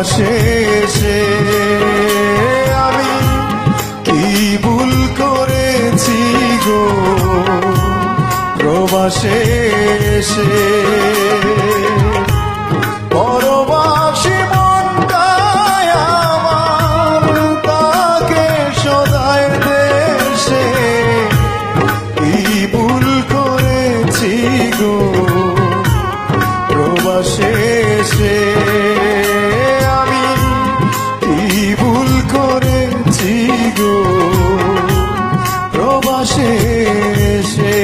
প্রবাসে এসে আমি কি ভুল করেছি গো প্রবাসে এসে পরবাসী মনটায় আমার তাকে সদায় দেশে কি ভুল করেছি গো প্রবাসে এসে আমি কি ভুল করেছি গো প্রবাসে এসে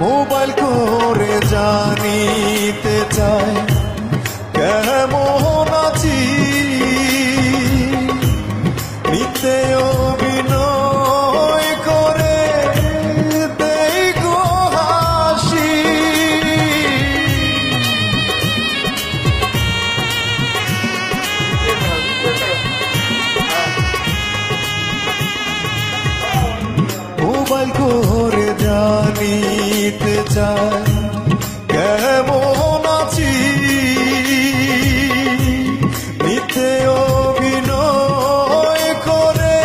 মোবাইল করে জানিতে চাই কেমন আছি নিতে অভিনয় করে দেই গো হাসি মোবাইল করে জানিতে চাই কেমন আছি নিতে অভিনয় করে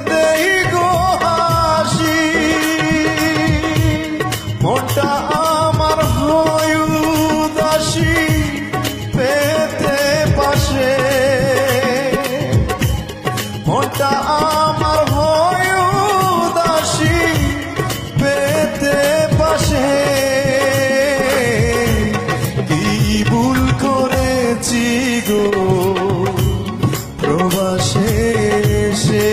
দেই গো হাসি মনটা আমার হয় উদাসী পেতে পাশে মনটা আমার হয় উদাসী পেতে পাশে কি ভুল করেছি গো প্রবাসে এসে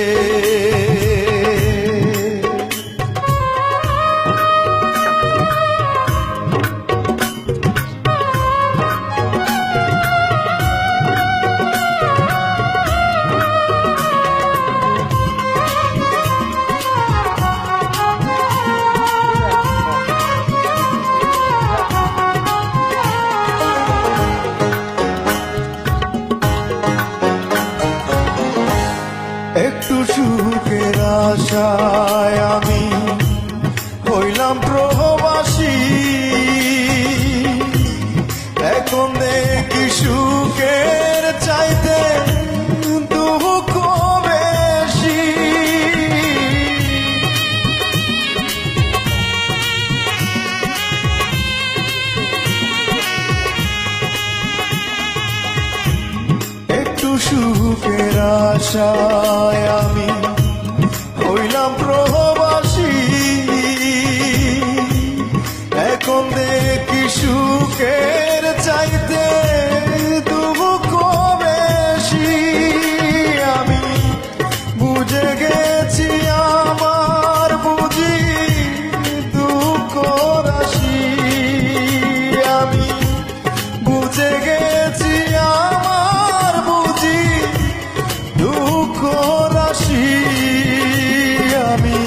একটু সুখের আশায় আমি হইলাম প্রবাসী এখন দেখি সুখের চাইতে দুঃখ বেশি একটু সুখের আশায় আমি হইলাম প্রবাসী এখন দেখি সুখের চাইতে দুঃখ বেশি আমি বুঝে গেছি আমার বুঝি দুঃখ রাশি আমি বুঝে গেছি আমার বুঝি দুঃখ রাশি আমি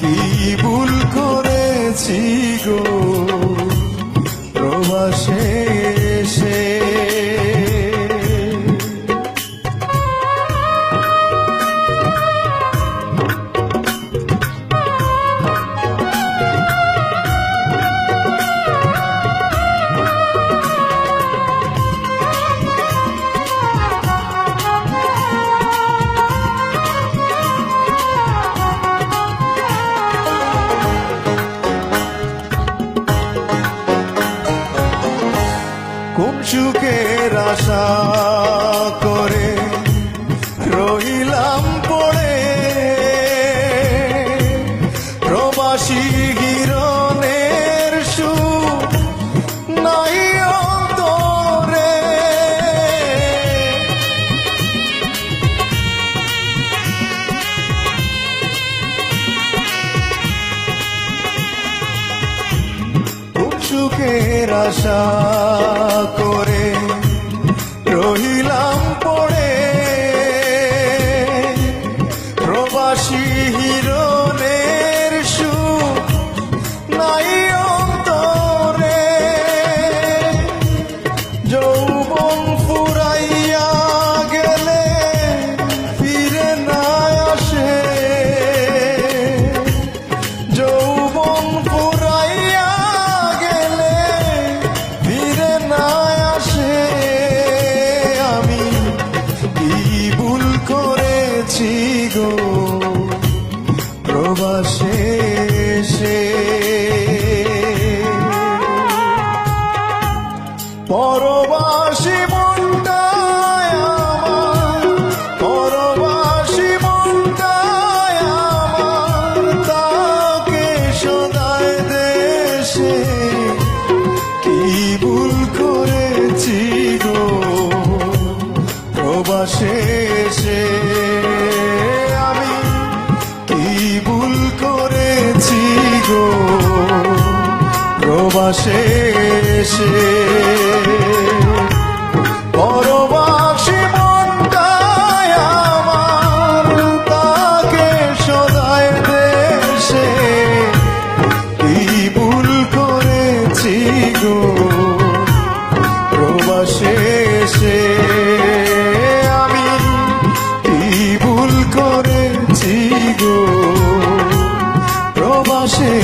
কি ভুল করেছি গো প্রবাসে এসে কোন সুখের আশা করে রইলাম পড়ে প্রবাসী হিরণের সুখ নাই অন্তরে সুখের আশা করে রহিলাম পড়ে এসে আমি কি ভুল করেছি গো প্রবাসে এসে পরবাসী মনটায় আমার তাকে সদায় দেশে কি ভুল করেছি গো প্রবাসে এসে আমি কি ভুল করেছি গো প্রবাসে